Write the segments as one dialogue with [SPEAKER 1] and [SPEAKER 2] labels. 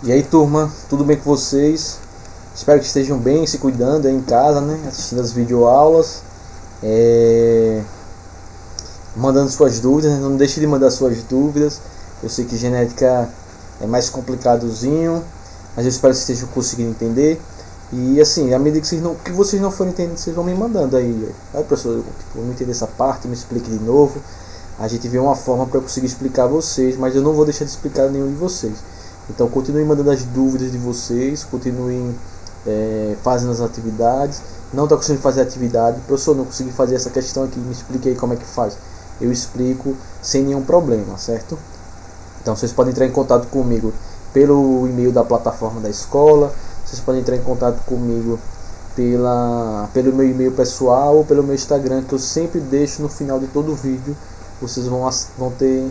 [SPEAKER 1] E aí, turma, tudo bem com vocês? Espero que estejam bem, se cuidando aí em casa, né? Assistindo as videoaulas, mandando suas dúvidas, né? Não deixe de mandar suas dúvidas. Eu sei que genética é mais complicadozinho, mas eu espero que vocês estejam conseguindo entender. E assim, à medida que vocês não forem entendendo, vocês vão me mandando aí. Aí, professor, eu não entendi essa parte, me explique de novo. A gente vê uma forma para eu conseguir explicar a vocês, mas eu não vou deixar de explicar a nenhum de vocês. Então continue mandando as dúvidas de vocês, continuem fazendo as atividades. Não está conseguindo fazer a atividade, professor, não consegui fazer essa questão aqui, me explique aí como é que faz. Eu explico sem nenhum problema, certo? Então vocês podem entrar em contato comigo pelo e-mail da plataforma da escola, vocês podem entrar em contato comigo pelo meu e-mail pessoal ou pelo meu Instagram, que eu sempre deixo no final de todo o vídeo. Vocês vão ter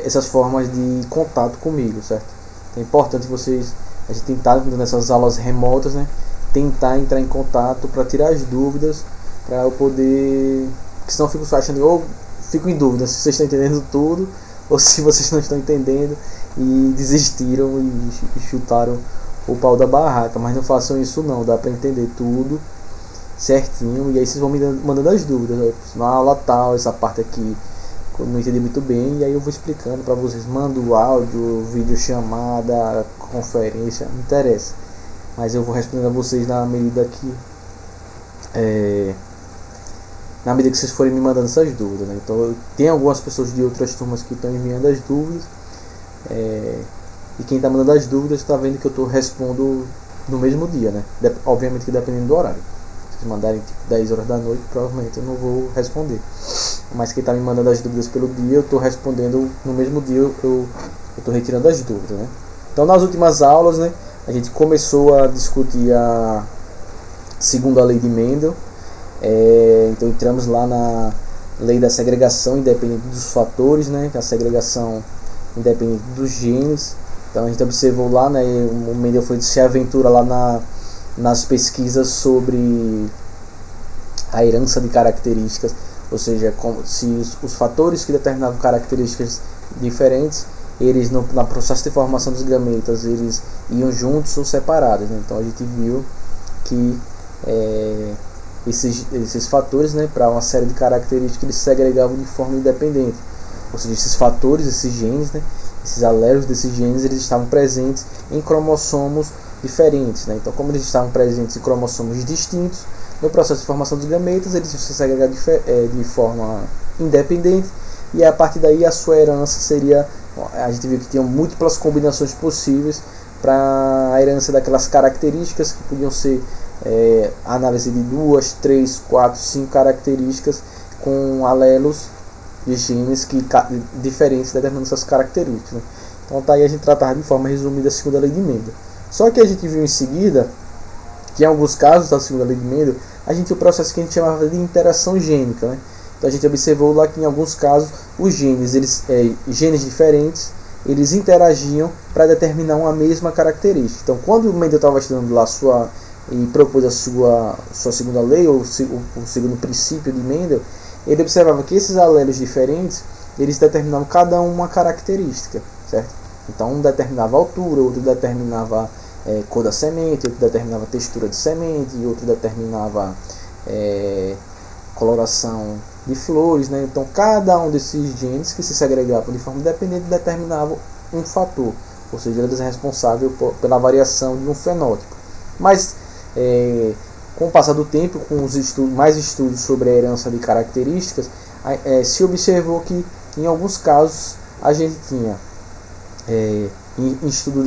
[SPEAKER 1] essas formas de contato comigo, certo? Então é importante a gente tentar, nessas aulas remotas, né, tentar entrar em contato para tirar as dúvidas, para eu poder, porque senão eu fico só achando, ou fico em dúvida se vocês estão entendendo tudo ou se vocês não estão entendendo e desistiram e chutaram o pau da barraca. Mas não façam isso não, dá para entender tudo certinho, e aí vocês vão me mandando as dúvidas. Na aula tal, essa parte aqui eu não entendi muito bem, e aí eu vou explicando para vocês. Mando áudio, vídeo chamada, conferência, não interessa, mas eu vou respondendo a vocês na medida que vocês forem me mandando essas dúvidas, né? Então tem algumas pessoas de outras turmas que estão enviando as dúvidas, e quem está mandando as dúvidas está vendo que eu respondo no mesmo dia, né? Obviamente que dependendo do horário. Se mandarem tipo 10 horas da noite, provavelmente eu não vou responder. Mas quem está me mandando as dúvidas pelo dia, eu estou respondendo no mesmo dia, eu estou retirando as dúvidas, né? Então nas últimas aulas, né, a gente começou a discutir a segunda lei de Mendel. Então entramos lá na lei da segregação independente dos fatores, né, que é a segregação independente dos genes. Então a gente observou lá, né, o Mendel se aventura lá nas pesquisas sobre a herança de características, ou seja, se os fatores que determinavam características diferentes, eles no processo de formação dos gametas, eles iam juntos ou separados, né? Então a gente viu que esses fatores, né, para uma série de características, eles se segregavam de forma independente, ou seja, esses fatores, esses genes, né, esses alélos desses genes, eles estavam presentes em cromossomos diferentes, né? Então, como eles estavam presentes em cromossomos distintos, no processo de formação dos gametas, eles se segregaram de forma independente, e a partir daí a sua herança seria, a gente viu que tinham múltiplas combinações possíveis para a herança daquelas características, que podiam ser análise de 2, 3, 4, 5 características com alelos de genes diferentes determinando essas características, né? Então tá aí a gente tratava de forma resumida a segunda lei de Mendel. Só que a gente viu em seguida que em alguns casos da segunda lei de Mendel a gente tinha o processo que a gente chamava de interação gênica, né? Então a gente observou lá que em alguns casos os genes, genes diferentes, eles interagiam para determinar uma mesma característica. Então quando o Mendel estava estudando lá e propôs a sua segunda lei, ou o segundo princípio de Mendel, ele observava que esses alelos diferentes, eles determinavam cada uma característica, certo? Então um determinava a altura, outro determinava cor da semente, outro determinava a textura de semente, outro determinava coloração de flores, né? Então cada um desses genes que se segregavam de forma independente determinava um fator, ou seja, eles eram responsáveis pela variação de um fenótipo. Mas com o passar do tempo, com mais estudos sobre a herança de características, se observou que em alguns casos a gente tinha em estudo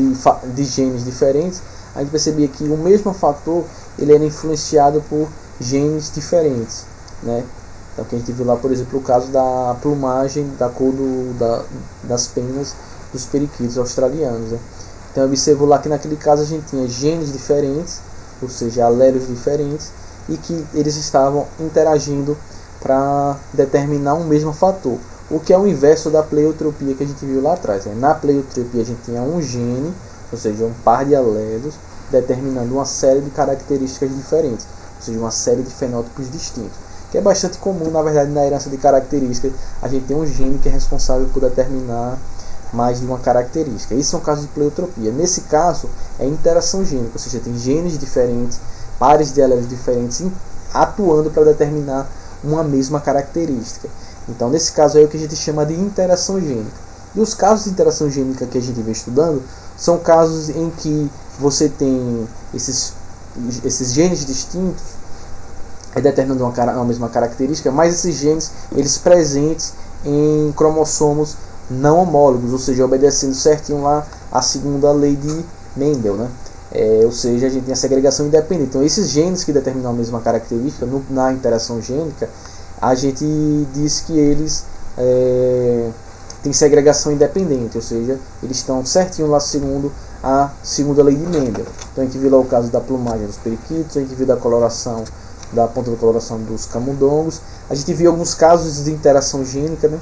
[SPEAKER 1] de genes diferentes, a gente percebia que o mesmo fator ele era influenciado por genes diferentes, né? Então que a gente viu lá, por exemplo, o caso da plumagem, da cor das penas dos periquitos australianos, né? Então observou lá que naquele caso a gente tinha genes diferentes, ou seja, alélos diferentes, e que eles estavam interagindo para determinar um mesmo fator, o que é o inverso da pleiotropia que a gente viu lá atrás, né? Na pleiotropia a gente tinha um gene, ou seja, um par de alelos, determinando uma série de características diferentes, ou seja, uma série de fenótipos distintos, que é bastante comum, na verdade, na herança de características. A gente tem um gene que é responsável por determinar mais de uma característica. Isso é um caso de pleiotropia. Nesse caso, é interação gênica, ou seja, tem genes diferentes, pares de alelos diferentes atuando para determinar uma mesma característica. Então, nesse caso é o que a gente chama de interação gênica. E os casos de interação gênica que a gente vem estudando são casos em que você tem esses genes distintos determinando uma mesma característica, mas esses genes eles presentes em cromossomos não homólogos, ou seja, obedecendo certinho lá a segunda lei de Mendel, né? Ou seja, a gente tem a segregação independente. Então, esses genes que determinam a mesma característica na interação gênica, a gente diz que eles têm segregação independente, ou seja, eles estão certinho lá segundo a segunda lei de Mendel. Então, a gente viu lá o caso da plumagem dos periquitos, a gente viu da coloração, da ponta de coloração dos camundongos, a gente viu alguns casos de interação gênica, né?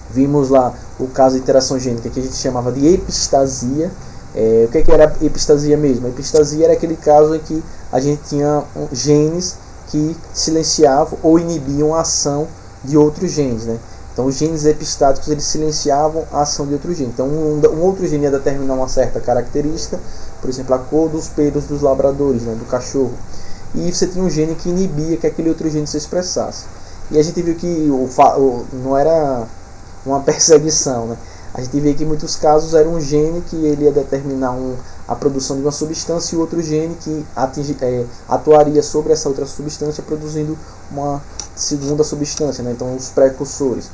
[SPEAKER 1] Vimos lá o caso de interação gênica que a gente chamava de epistasia. O que era epistasia mesmo? A epistasia era aquele caso em que a gente tinha genes que silenciavam ou inibiam a ação de outros genes, né? Então, os genes epistáticos eles silenciavam a ação de outro gene. Então, um outro gene ia determinar uma certa característica, por exemplo, a cor dos pelos dos labradores, né, do cachorro. E você tinha um gene que inibia que aquele outro gene se expressasse. E a gente viu que não era uma perseguição, né? A gente vê que em muitos casos era um gene que ele ia determinar a produção de uma substância e outro gene que atuaria sobre essa outra substância produzindo uma segunda substância, né? Então, os precursores.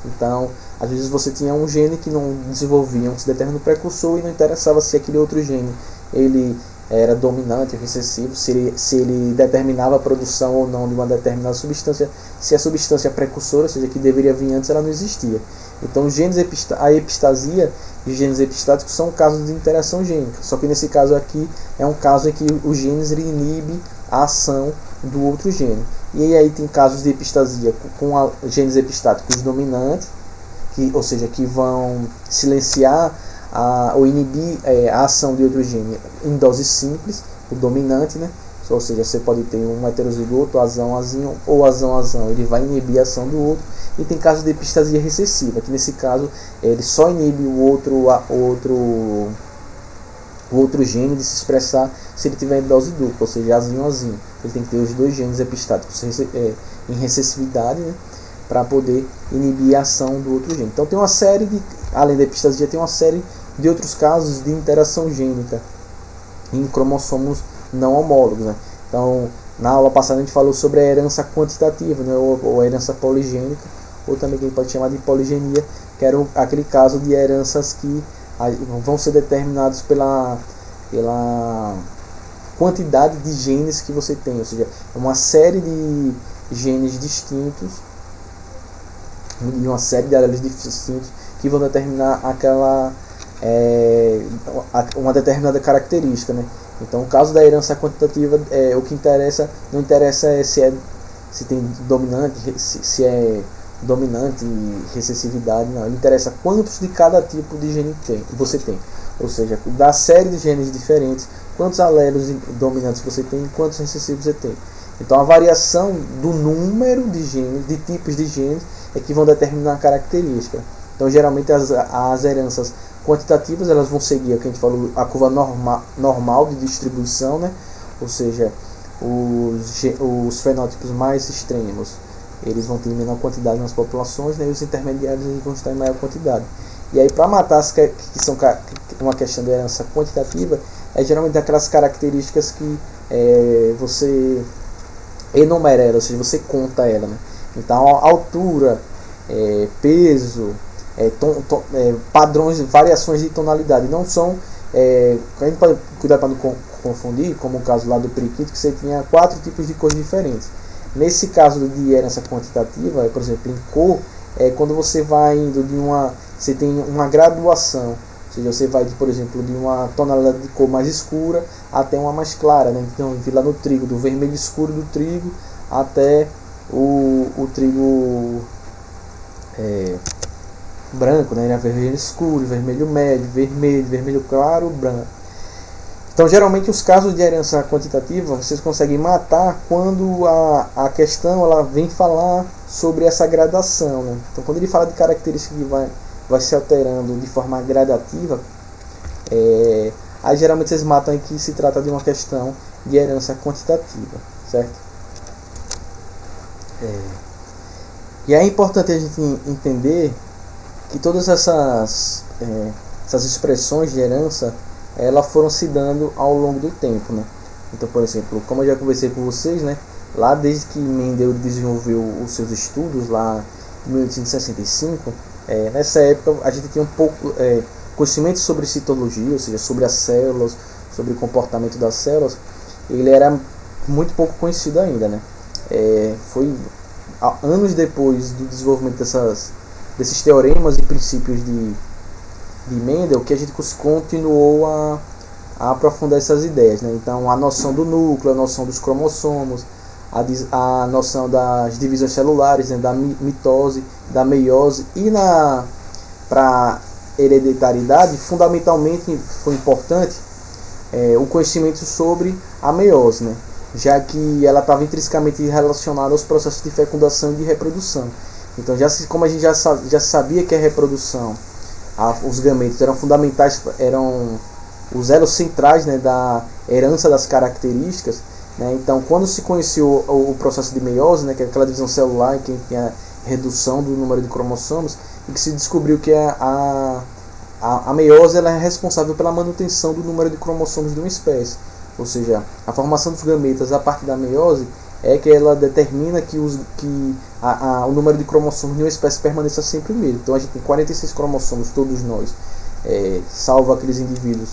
[SPEAKER 1] Então, às vezes você tinha um gene que não desenvolvia um determinado precursor e não interessava se aquele outro gene ele era dominante ou recessivo, se ele determinava a produção ou não de uma determinada substância, se a substância precursora, ou seja, que deveria vir antes, ela não existia. Então, a epistasia e os genes epistáticos são casos de interação gênica, só que nesse caso aqui é um caso em que o genes inibe a ação do outro gene. E aí tem casos de epistasia com genes epistáticos dominantes, ou seja, que vão silenciar ou inibir a ação de outro gene em dose simples, o dominante, né? Ou seja, você pode ter um heterozigoto, azão, ou azão, ele vai inibir a ação do outro. E tem casos de epistasia recessiva, que nesse caso ele só inibe o outro gene de se expressar se ele tiver em dose dupla, ou seja, azinho. Ele tem que ter os dois genes epistáticos em recessividade, né, para poder inibir a ação do outro gene. Então tem uma série além da epistasia, tem uma série de outros casos de interação gênica em cromossomos não homólogos, né? Então, na aula passada a gente falou sobre a herança quantitativa, né, ou a herança poligênica, ou também que a gente pode chamar de poligenia, que era aquele caso de heranças que vão ser determinados pela quantidade de genes que você tem, ou seja, uma série de genes distintos e uma série de alelos distintos que vão determinar uma determinada característica, né? Então, o caso da herança quantitativa, o que não interessa se tem dominante, se é dominante e recessividade, não. Ele interessa quantos de cada tipo de gene você tem. Ou seja, da série de genes diferentes, quantos alelos dominantes você tem e quantos recessivos você tem. Então, a variação do número de genes, de tipos de genes, é que vão determinar a característica. Então, geralmente, as heranças quantitativas elas vão seguir, o que a gente falou, a curva normal de distribuição, né? Ou seja, os fenótipos mais extremos eles vão ter menor quantidade nas populações, né? E os intermediários eles vão estar em maior quantidade. E aí, para matar as que são uma questão de herança quantitativa, geralmente aquelas características que você enumera ela, ou seja, você conta ela, né? Então, altura, peso, padrões, variações de tonalidade. Não são. A gente pode cuidar para não confundir, como o caso lá do periquito, que você tinha 4 tipos de cores diferentes. Nesse caso de herança quantitativa, por exemplo, em cor, quando você vai indo você tem uma graduação, ou seja, você vai, por exemplo, de uma tonalidade de cor mais escura até uma mais clara, né? Então, vi lá no trigo, do vermelho escuro do trigo até o trigo branco, né? Vermelho escuro, vermelho médio, vermelho claro, branco. Então, geralmente, os casos de herança quantitativa, vocês conseguem matar quando a questão ela vem falar sobre essa gradação, né? Então, quando ele fala de características que vai vai se alterando de forma gradativa, aí geralmente eles matam que se trata de uma questão de herança quantitativa, certo? E é importante a gente entender que todas essas expressões de herança, elas foram se dando ao longo do tempo, né? Então, por exemplo, como eu já conversei com vocês, né, lá desde que Mendel desenvolveu os seus estudos lá em 1865, nessa época a gente tinha um pouco conhecimento sobre citologia, ou seja, sobre as células, sobre o comportamento das células. Ele era muito pouco conhecido ainda, né? Foi anos depois do desenvolvimento desses teoremas e princípios de Mendel que a gente continuou a aprofundar essas ideias, né? Então, a noção do núcleo, a noção dos cromossomos, a noção das divisões celulares, né? Da mitose, da meiose, e para hereditariedade, fundamentalmente foi importante o conhecimento sobre a meiose, né? Já que ela estava intrinsecamente relacionada aos processos de fecundação e de reprodução. Então, como a gente já sabia que a reprodução, os gametos eram fundamentais, eram os elos centrais, né, da herança das características, né? Então, quando se conheceu o processo de meiose, né, que é aquela divisão celular em que tem a redução do número de cromossomos, e que se descobriu que a meiose ela é responsável pela manutenção do número de cromossomos de uma espécie. Ou seja, a formação dos gametas a partir da meiose é que ela determina que o número de cromossomos de uma espécie permaneça sempre o mesmo. Então a gente tem 46 cromossomos, todos nós, salvo aqueles indivíduos,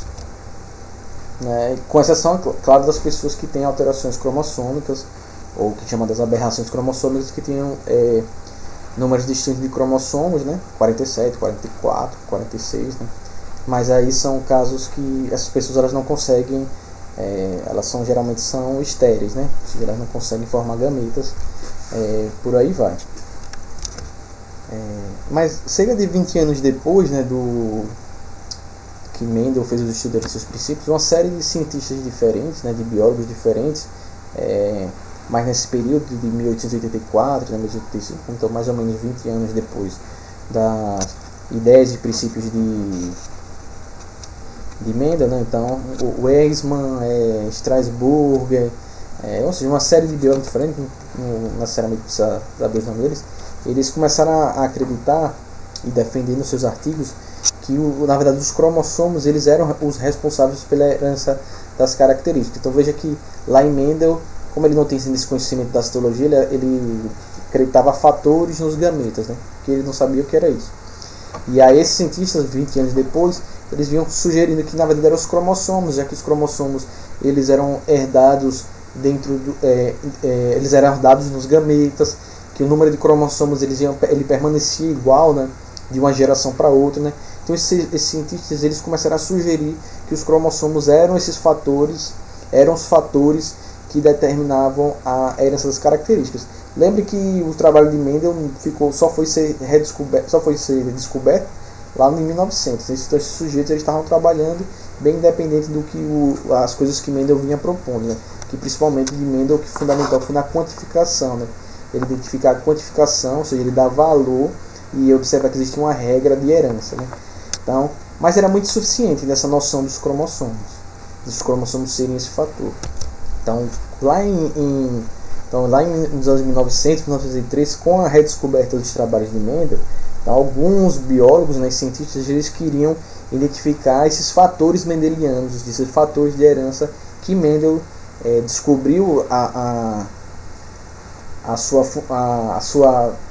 [SPEAKER 1] né, com exceção, claro, das pessoas que têm alterações cromossômicas, ou que chamam das aberrações cromossômicas, que tenham números distintos de cromossomos, né, 47, 44, 46, né, mas aí são casos que essas pessoas elas não conseguem, elas geralmente são estéreis, né, ou seja, elas não conseguem formar gametas, por aí vai. Mas cerca de 20 anos depois, né, que Mendel fez os estudos de seus princípios, uma série de cientistas diferentes, né, de biólogos diferentes, mas nesse período de 1884, né, 1885, então mais ou menos 20 anos depois das ideias e princípios de Mendel, né, então o Weismann, Strasburger, ou seja, uma série de biólogos diferentes, não necessariamente precisa saber os nomes deles, eles começaram a acreditar e defender nos seus artigos que na verdade os cromossomos eles eram os responsáveis pela herança das características. Então veja que lá em Mendel, como ele não tem esse conhecimento da citologia, ele acreditava fatores nos gametas, né? Que ele não sabia o que era isso. E aí esses cientistas, 20 anos depois, eles vinham sugerindo que na verdade eram os cromossomos, já que os cromossomos eles eram herdados eles eram herdados nos gametas, que o número de cromossomos ele permanecia igual, né, de uma geração para outra, né? Então esses cientistas eles começaram a sugerir que os cromossomos eram os fatores que determinavam a herança das características. Lembre que o trabalho de Mendel só foi ser descoberto lá em 1900. Então esses sujeitos eles estavam trabalhando bem independente do que as coisas que Mendel vinha propondo, né? Que principalmente de Mendel, que fundamental foi na quantificação, né? Ele identificar a quantificação, ou seja, ele dá valor e observa que existe uma regra de herança, né? Então, mas era muito suficiente nessa noção dos cromossomos serem esse fator. Então, lá nos anos 1900, 1903, com a redescoberta dos trabalhos de Mendel, então, alguns biólogos, né, cientistas, eles queriam identificar esses fatores mendelianos, esses fatores de herança que Mendel descobriu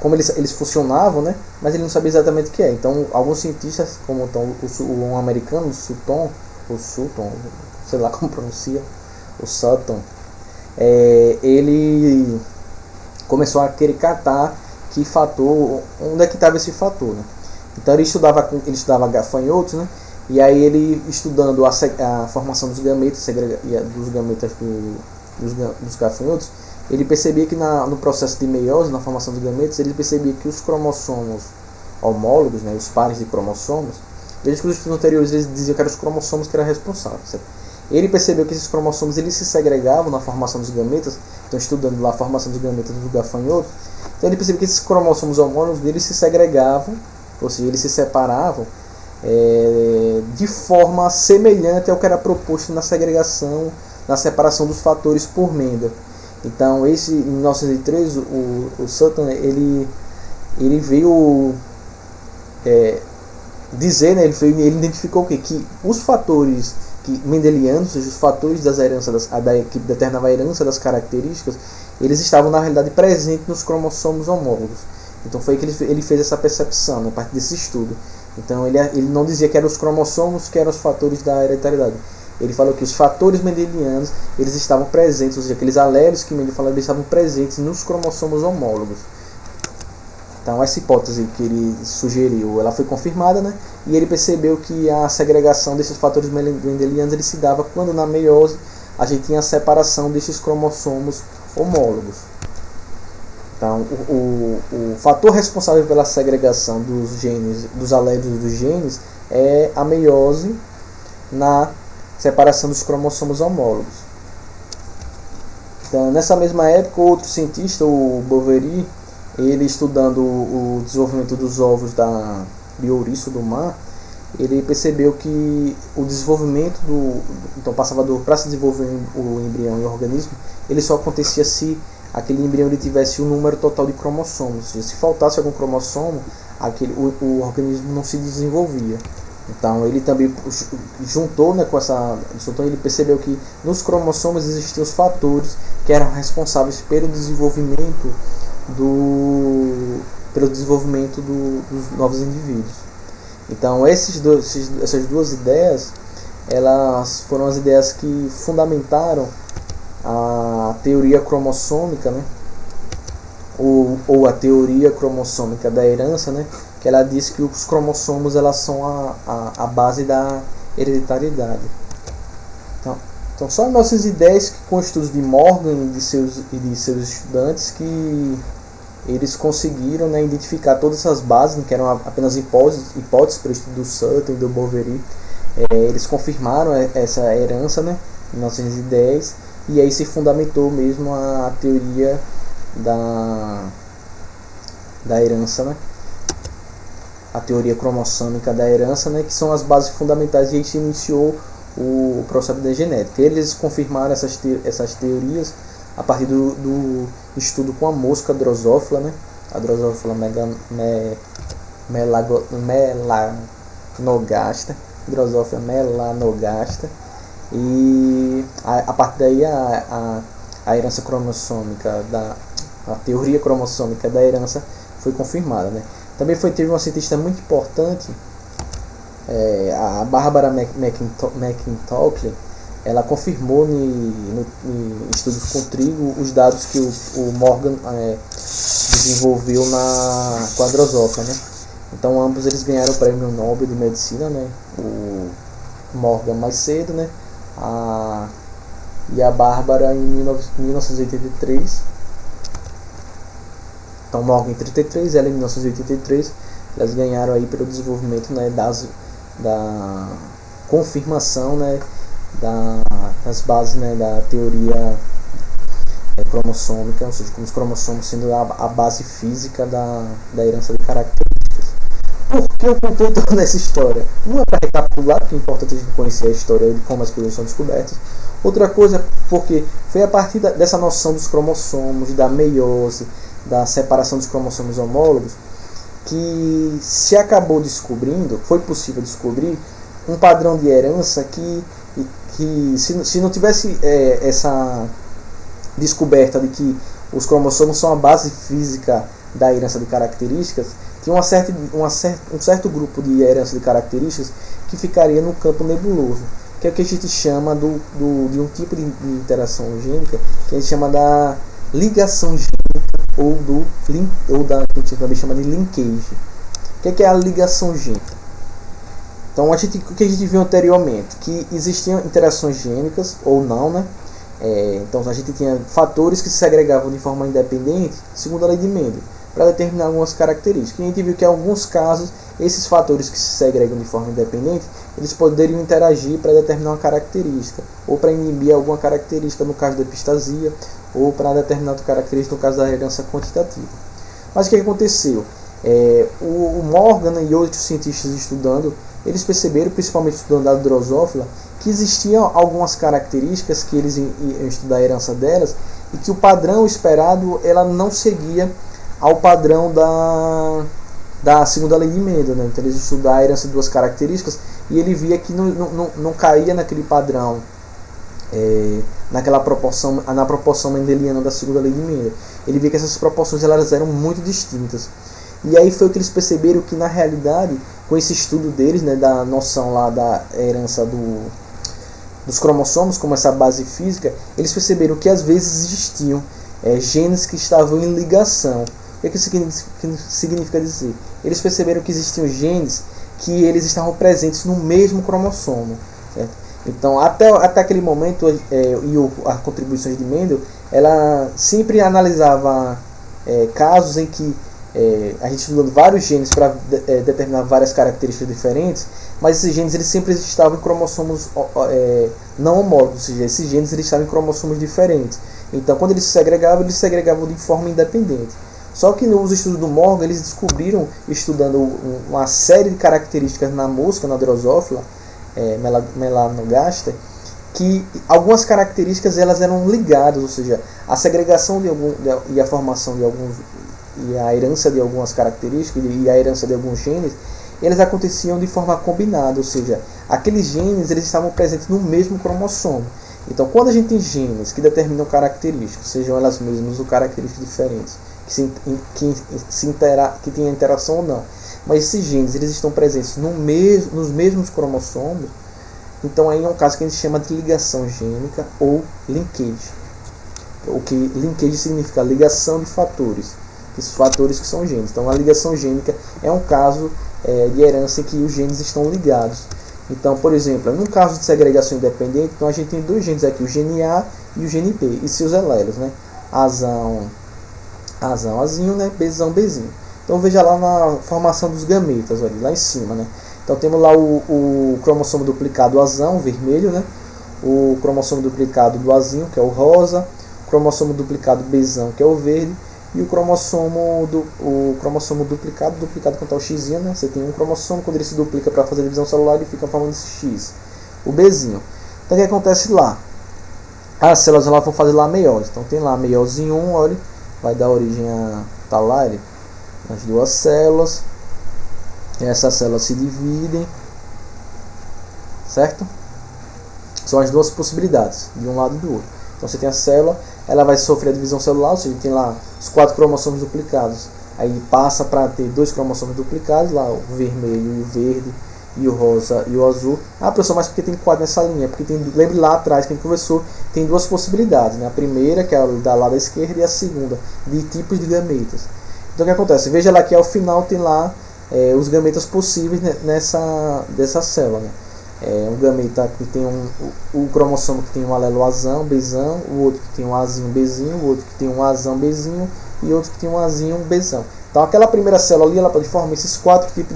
[SPEAKER 1] como eles funcionavam, né? Mas ele não sabia exatamente o que é. Então, alguns cientistas, como o americano, Sutton, sei lá como pronuncia, o Sutton, ele começou a querer catar que fator, onde é que estava esse fator, né? Então ele estudava gafanhotos, né? E aí ele estudando a formação dos gametas, dos gametas dos gafanhotos, ele percebia que no processo de meiose, na formação dos gametas, ele percebia que os cromossomos homólogos, né, os pares de cromossomos, desde que os estudos anteriores eles diziam que eram os cromossomos que eram responsáveis, certo? Ele percebeu que esses cromossomos eles se segregavam na formação dos gametas, então estudando lá a formação dos gametas dos gafanhotos, então ele percebeu que esses cromossomos homólogos eles se segregavam ou seja, eles se separavam de forma semelhante ao que era proposto na segregação, na separação dos fatores por Mendel. Então, em 1903, o Sutton ele veio dizer, né, ele identificou o quê? Que os fatores mendelianos, ou seja, os fatores das heranças, que determinavam a herança das características, eles estavam na realidade presentes nos cromossomos homólogos. Então foi que ele fez essa percepção, né, a partir desse estudo. Então ele não dizia que eram os cromossomos que eram os fatores da hereditariedade. Ele falou que os fatores mendelianos eles estavam presentes, ou seja, aqueles alélos que Mendel falou, eles estavam presentes nos cromossomos homólogos. Então essa hipótese que ele sugeriu, ela foi confirmada, né? E ele percebeu que a segregação desses fatores mendelianos ele se dava quando na meiose a gente tinha a separação desses cromossomos homólogos. Então o fator responsável pela segregação dos genes, dos alélos dos genes, é a meiose na separação dos cromossomos homólogos. Então, nessa mesma época, outro cientista, o Boveri, ele estudando o desenvolvimento dos ovos de ouriço do mar, ele percebeu que o desenvolvimento então passava para se desenvolver o embrião e o organismo, ele só acontecia se aquele embrião ele tivesse o número total de cromossomos. Ou seja, se faltasse algum cromossomo, o organismo não se desenvolvia. Então ele também juntou, né, ele percebeu que nos cromossomos existiam os fatores que eram responsáveis pelo desenvolvimento dos novos indivíduos. Então essas duas ideias, elas foram as ideias que fundamentaram a teoria cromossômica, né, ou a teoria cromossômica da herança, né, que ela diz que os cromossomos elas são a base da hereditariedade. Então só em 1910, com estudos de Morgan e de seus estudantes, que eles conseguiram, né, identificar todas essas bases, que eram apenas hipóteses para o estudo do Sutton e do Boveri. Eles confirmaram essa herança, né, em 1910, e aí se fundamentou mesmo a teoria da herança, né, a teoria cromossômica da herança, né, que são as bases fundamentais, e aí se iniciou o processo da genética. Eles confirmaram essas teorias a partir do estudo com a mosca Drosophila, né, a Drosophila melanogasta, Drosophila melanogasta, e a partir daí a herança cromossômica a teoria cromossômica da herança foi confirmada, né. Também teve uma cientista muito importante, a Barbara McIntosh. Ela confirmou em estudos com trigo os dados que o Morgan desenvolveu com a Drosophila, né. Então ambos eles ganharam o prêmio Nobel de Medicina, né, o Morgan mais cedo, né, e a Bárbara em 1983. Então Morgan em 33, ela em 1983, elas ganharam aí pelo desenvolvimento, né, da confirmação, né, das bases, né, da teoria cromossômica, ou seja, como os cromossomos sendo a base física da herança de características. Por que eu contei toda essa história? Uma é para recapitular, porque é importante a gente conhecer a história de como as coisas são descobertas. Outra coisa, porque foi a partir dessa noção dos cromossomos, da meiose, da separação dos cromossomos homólogos, que se acabou descobrindo, foi possível descobrir um padrão de herança que se não tivesse essa descoberta de que os cromossomos são a base física da herança de características, tinha um certo grupo de herança de características que ficaria no campo nebuloso, que é o que a gente chama de um tipo de interação gênica, que a gente chama da ligação gênica, ou da que a gente também chama de linkage. O que é a ligação gênica? Então o que a gente viu anteriormente, que existiam interações gênicas ou não, né? Então a gente tinha fatores que se segregavam de forma independente, segundo a lei de Mendel, para determinar algumas características. E a gente viu que em alguns casos esses fatores que se segregam de forma independente, eles poderiam interagir para determinar uma característica, ou para inibir alguma característica no caso da epistasia, ou para determinar outra característica no caso da herança quantitativa. Mas o que aconteceu? O Morgan e outros cientistas estudando, eles perceberam, principalmente estudando a Drosophila, que existiam algumas características que eles iam estudar a herança delas e que o padrão esperado ela não seguia ao padrão da segunda lei de Mendel, né? Então eles estudaram a herança de duas características e ele via que não caía naquele padrão, na proporção mendeliana da segunda lei de Mendel. Ele via que essas proporções elas eram muito distintas. E aí foi o que eles perceberam que na realidade, com esse estudo deles, né, da noção lá da herança dos cromossomos como essa base física, eles perceberam que às vezes existiam genes que estavam em ligação. O que significa dizer? Eles perceberam que existiam genes que eles estavam presentes no mesmo cromossomo, certo? Então, até aquele momento, as contribuições de Mendel, ela sempre analisava casos em que a gente estudando vários genes para determinar várias características diferentes, mas esses genes eles sempre estavam em cromossomos não homólogos, ou seja, esses genes eles estavam em cromossomos diferentes. Então, quando eles se segregavam de forma independente. Só que nos estudos do Morgan, eles descobriram, estudando uma série de características na mosca, na Drosophila melanogaster, que algumas características elas eram ligadas, ou seja, a segregação e a formação de alguns e a herança de algumas características e a herança de alguns genes, eles aconteciam de forma combinada, ou seja, aqueles genes eles estavam presentes no mesmo cromossomo. Então, quando a gente tem genes que determinam características, sejam elas mesmas ou características diferentes, que tenham interação ou não, mas esses genes eles estão presentes nos mesmos cromossomos, então aí é um caso que a gente chama de ligação gênica ou linkage. O que linkage significa ligação de fatores, esses fatores que são genes. Então a ligação gênica é um caso de herança em que os genes estão ligados. Então, por exemplo, num caso de segregação independente, então a gente tem dois genes aqui, o gene A e o gene B, e seus alelos, né? Azão, Azinho, né? Bezinho. Então veja lá na formação dos gametas, olha, lá em cima, né? Então temos lá o cromossomo duplicado azão, vermelho, né? O cromossomo duplicado do azinho, que é o rosa, o cromossomo duplicado bezão, que é o verde, e o cromossomo duplicado quando está o x, né? Você tem um cromossomo, quando ele se duplica para fazer divisão celular, ele fica formando esse x, o bezinho. Então o que acontece lá? As células lá vão fazer lá a meiose. Então tem lá a meiose 1, olha, vai dar origem a talare, as duas células. Essas células se dividem, certo? São as duas possibilidades, de um lado e do outro. Então você tem a célula, ela vai sofrer a divisão celular, ou seja, tem lá os 4 cromossomos duplicados. Aí passa para ter 2 cromossomos duplicados, lá o vermelho e o verde, e o rosa e o azul. Ah, professor, mas por que tem 4 nessa linha? Porque lembre lá atrás que a gente conversou, tem duas possibilidades, né? A primeira, que é a da lado esquerda, e a segunda, de tipos de gametas. Então o que acontece? Veja lá que ao final tem lá os gametas possíveis dessa célula, né? Um gameta que tem o cromossomo que tem um alelo azão, bezão, o outro que tem um azinho, bezinho, o outro que tem um azão, bezinho e outro que tem um azinho, bezão. Então aquela primeira célula ali ela pode formar esses quatro tipos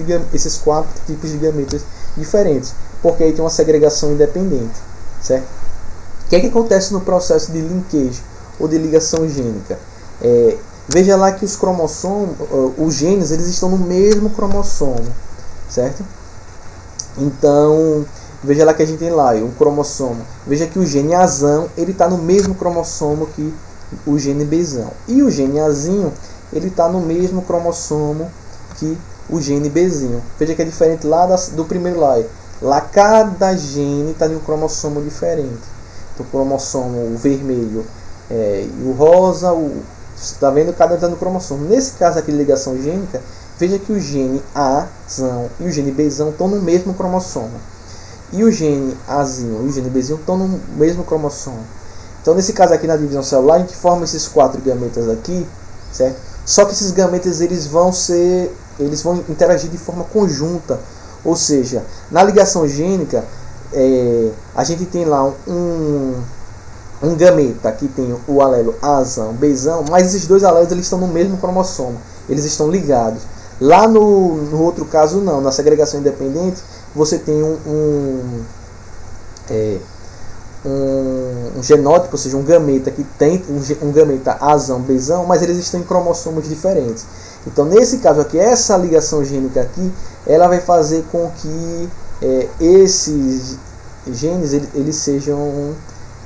[SPEAKER 1] de gametas diferentes, porque aí tem uma segregação independente, certo? O que é que acontece no processo de linkage ou de ligação gênica? Veja lá que os cromossomos, os genes, eles estão no mesmo cromossomo, certo? Então, veja lá que a gente tem lá um cromossomo. Veja que o gene azão, ele está no mesmo cromossomo que o gene bezão. E o gene azinho, ele está no mesmo cromossomo que o gene bezinho. Veja que é diferente lá do primeiro lá. Lá cada gene está em um cromossomo diferente. Então, o cromossomo vermelho e o rosa, você está vendo cada está no cromossomo. Nesse caso aqui de ligação gênica, veja que o gene Azão e o gene Bzão estão no mesmo cromossomo. E o gene Azinho e o gene Bzinho estão no mesmo cromossomo. Então, nesse caso aqui na divisão celular, a gente forma esses 4 gametas aqui, certo? Só que esses gametas eles vão interagir de forma conjunta. Ou seja, na ligação gênica, a gente tem lá um gameta que tem o alelo Azão, Bzão, mas esses dois alelos eles estão no mesmo cromossomo, eles estão ligados. Lá no outro caso não, na segregação independente você tem um genótipo, ou seja, um gameta que tem um gameta Azão, Bzão, mas eles estão em cromossomos diferentes. Então nesse caso aqui, essa ligação gênica aqui, ela vai fazer com que esses genes eles sejam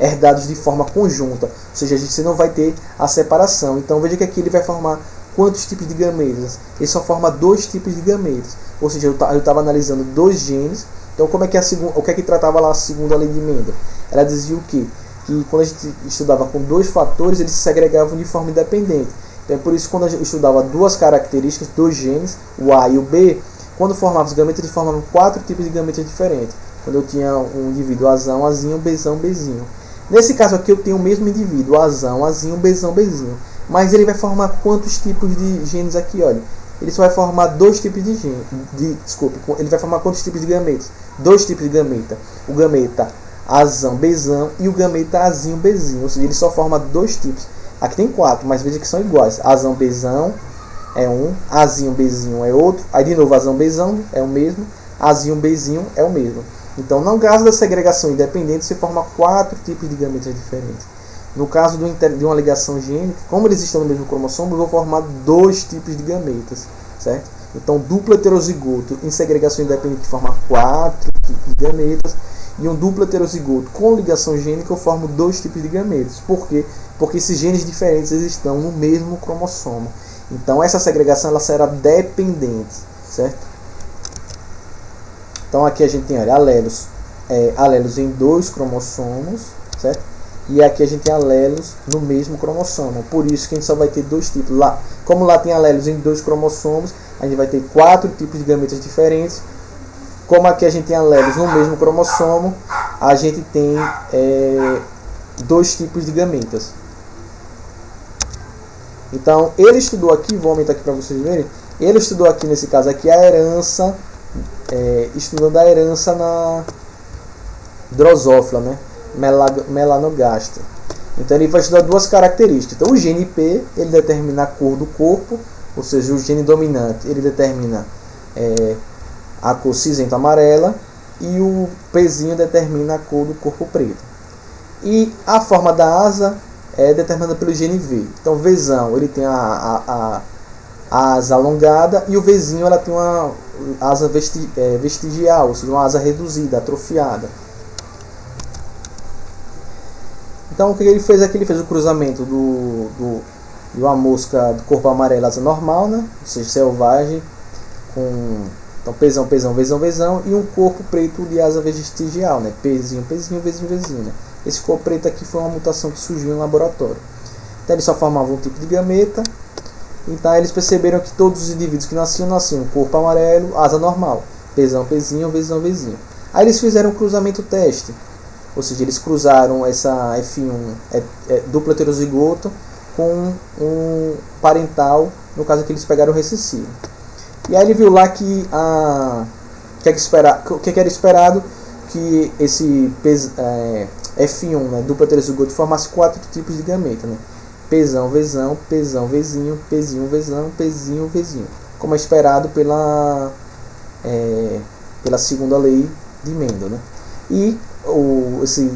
[SPEAKER 1] herdados de forma conjunta, ou seja, você não vai ter a separação. Então veja que aqui ele vai formar quantos tipos de gametas? Ele só forma 2 tipos de gametas, ou seja, eu estava analisando 2 genes. Então como é que o que é que tratava lá a segunda lei de Mendel? Ela dizia o quê? Que quando a gente estudava com 2 fatores, eles se segregavam de forma independente. Então é por isso que quando a gente estudava 2 características, 2 genes, o A e o B, quando formava os gametas, eles formavam 4 tipos de gametas diferentes. Quando eu tinha um indivíduo Azão, Azinho, Bzão, Bzinho. Nesse caso aqui eu tenho o mesmo indivíduo, Azão, Azinho, Bzão, Bzinho. Mas ele vai formar quantos tipos de genes aqui? Olha, ele só vai formar 2 tipos de genes. Desculpe, ele vai formar quantos tipos de gametas? 2 tipos de gameta. O gameta Azão, Bzão e o gameta Azinho, Bzinho. Ou seja, ele só forma 2 tipos. Aqui tem 4, mas veja que são iguais. Azão, Bzão é um, Azinho, Bzinho é outro. Aí de novo, Azão, Bzão é o mesmo, Azinho, Bzinho é o mesmo. Então, no caso da segregação independente, você forma 4 tipos de gametas diferentes. No caso de uma ligação gênica, como eles estão no mesmo cromossomo, eu vou formar 2 tipos de gametas, certo? Então, duplo heterozigoto em segregação independente forma 4 tipos de gametas, e um duplo heterozigoto com ligação gênica eu formo 2 tipos de gametas. Por quê? Porque esses genes diferentes eles estão no mesmo cromossomo. Então, essa segregação ela será dependente, certo? Então aqui a gente tem, olha, alelos em 2 cromossomos, certo? E aqui a gente tem alelos no mesmo cromossomo. Por isso que a gente só vai ter 2 tipos. Lá, como lá tem alelos em 2 cromossomos, a gente vai ter 4 tipos de gametas diferentes. Como aqui a gente tem alelos no mesmo cromossomo, a gente tem 2 tipos de gametas. Então ele estudou aqui, vou aumentar aqui para vocês verem. Ele estudou aqui nesse caso aqui a herança. Estudando a herança na Drosophila, né? Melanogaster. Então ele vai estudar 2 características. Então o gene P ele determina a cor do corpo, ou seja, o gene dominante ele determina a cor cinzenta amarela e o Pzinho determina a cor do corpo preto. E a forma da asa é determinada pelo gene V. Então Vzão ele tem a asa alongada e o Vzinho ela tem uma asa vestigial, ou seja, uma asa reduzida, atrofiada. Então o que ele fez aqui? Ele fez o cruzamento de uma mosca do corpo amarelo, asa normal, né? Ou seja, selvagem, com então Pzão, Pzão, Vzão, Vzão, e um corpo preto de asa vestigial, né? Pzinho, Pzinho, Vzinho, Vzinho, né? Esse corpo preto aqui foi uma mutação que surgiu no laboratório. Então eles só formavam um tipo de gameta. Então eles perceberam que todos os indivíduos que nasciam corpo amarelo, asa normal, Pzão, Pzinho, Vzão, Vzinho. Aí eles fizeram um cruzamento teste, ou seja, eles cruzaram essa F1 duplo heterozigoto com um parental, no caso aqui eles pegaram o recessivo. E aí ele viu lá que o que era esperado que esse F1, né, duplo heterozigoto, formasse 4 tipos de gameta, né? Pzão, Vzão, Pzão, Vzinho, Pzinho, Vzão, Pzinho, Vzinho, como é esperado pela segunda lei de Mendel, né? E esse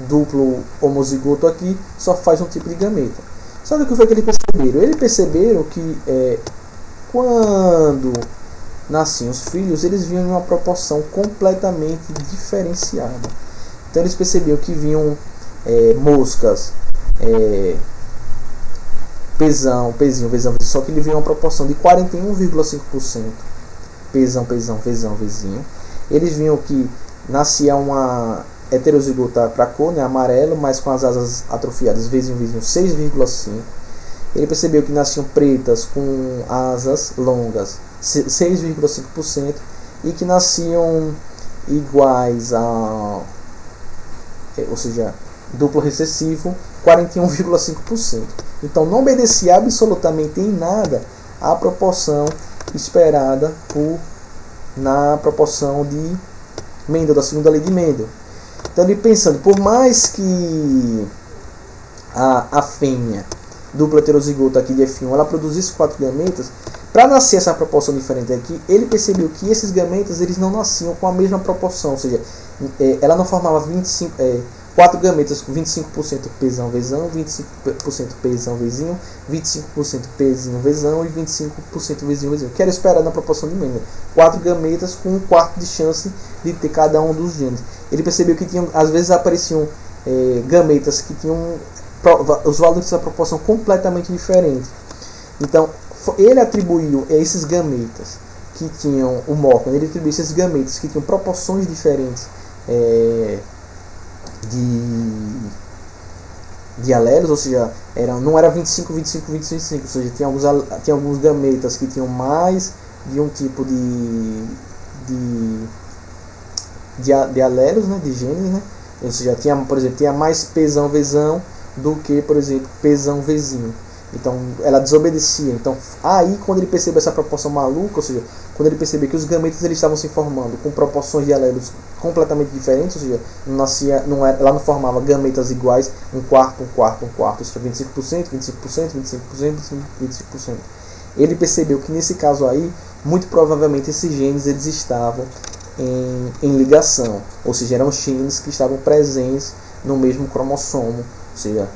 [SPEAKER 1] duplo homozigoto aqui só faz um tipo de gameta. Só que o que foi que eles perceberam? Eles perceberam que quando nasciam os filhos, eles vinham em uma proporção completamente diferenciada. Então eles perceberam que vinham moscas Pzão, Pzinho, Vzão, só que ele vinha uma proporção de 41,5% Pzão, Pzão, Vzão, Vzinho. Eles viam que nascia uma heterozigota para cor, né, amarelo, mas com as asas atrofiadas, Vzinho, Vzinho, 6,5%. Ele percebeu que nasciam pretas com asas longas, 6,5%, e que nasciam iguais ou seja, duplo recessivo, 41,5%. Então não obedecia absolutamente em nada à proporção esperada na proporção de Mendel, da segunda lei de Mendel. Então ele pensando, por mais que a fêmea dupla heterozigota aqui de F1 ela produzisse 4 gametas, para nascer essa proporção diferente aqui, ele percebeu que esses gametas eles não nasciam com a mesma proporção, ou seja, ela não formava 4 gametas com 25% Pzão Vzão, 25% Pzão Vzinho, 25% Pzinho Vzão e 25% Vzinho Vzinho, que era esperado na proporção de Mendel. 4 gametas com 1/4 de chance de ter cada um dos genes. Ele percebeu que tinham, às vezes apareciam gametas que tinham os valores dessa proporção completamente diferentes. Então ele atribuiu a esses gametas que tinham o Morgan, ele atribuiu esses gametas que tinham proporções diferentes de alélos, ou seja, não era 25, 25, 25, ou seja, tinha alguns gametas que tinham mais de um tipo de alélos, né, de genes, né? Ou seja, por exemplo, tinha mais Pzão Vzão do que, por exemplo, Pzão Vzinho. Então ela desobedecia. Então aí, quando ele percebeu essa proporção maluca, ou seja, quando ele percebeu que os gametas eles estavam se formando com proporções de alélos completamente diferentes, ou seja, ela não formava gametas iguais, 1/4, 1/4, 1/4, ou seja, 25%, 25%, 25%, 25%. Ele percebeu que nesse caso aí, muito provavelmente esses genes eles estavam em ligação, ou seja, eram genes que estavam presentes no mesmo cromossomo. Ou seja,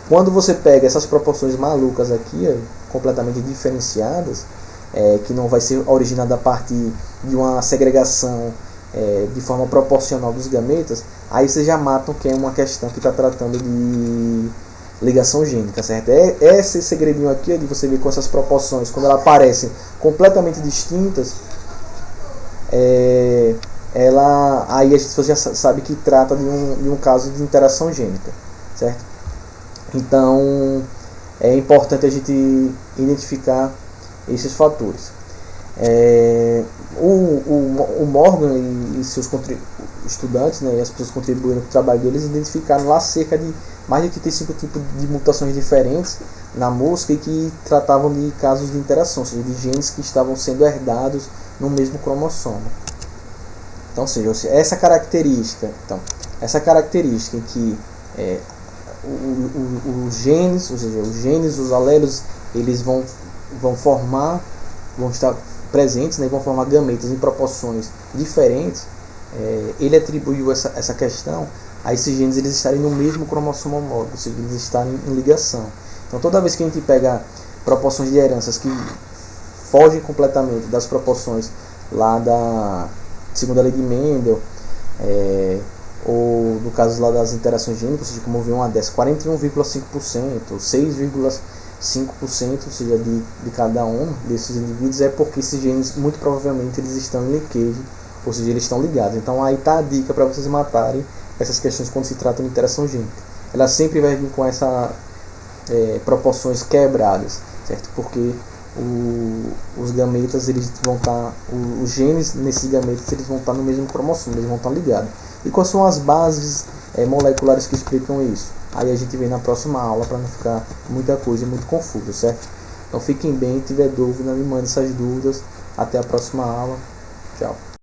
[SPEAKER 1] quando você pega essas proporções malucas aqui, completamente diferenciadas, que não vai ser originada a partir de uma segregação de forma proporcional dos gametas, aí vocês já matam que é uma questão que está tratando de ligação gênica, certo? Esse segredinho aqui de você ver com essas proporções, quando elas aparecem completamente distintas, aí a gente já sabe que trata de um caso de interação gênica, certo? Então é importante a gente identificar esses fatores. O Morgan e seus estudantes, né, e as pessoas que contribuíram para o trabalho deles, identificaram lá cerca de mais de 85 tipos de mutações diferentes na mosca e que tratavam de casos de interação, ou seja, de genes que estavam sendo herdados no mesmo cromossomo. Então, ou seja, essa característica em que os genes, ou seja, os alelos, eles vão estar presentes, né, vão formar gametas em proporções diferentes. Ele atribuiu essa questão a esses genes eles estarem no mesmo cromossomo homólogo, ou seja, eles estarem em ligação. Então, toda vez que a gente pega proporções de heranças que fogem completamente das proporções lá da segunda lei de Mendel, ou no caso lá das interações gênicas, ou seja, como viu uma dessas, 41,5%, 6,5%, ou seja, de cada um desses indivíduos, é porque esses genes muito provavelmente eles estão em linkage, ou seja, eles estão ligados. Então aí está a dica para vocês matarem essas questões quando se trata de interação gênica. Ela sempre vai vir com essas proporções quebradas, certo? Porque os gametas eles vão estar, os genes nesses gametas eles vão estar no mesmo cromossomo, eles vão estar ligados. E quais são as bases moleculares que explicam isso? Aí a gente vê na próxima aula para não ficar muita coisa muito confusa, certo? Então fiquem bem, se tiver dúvida me mande essas dúvidas. Até a próxima aula. Tchau.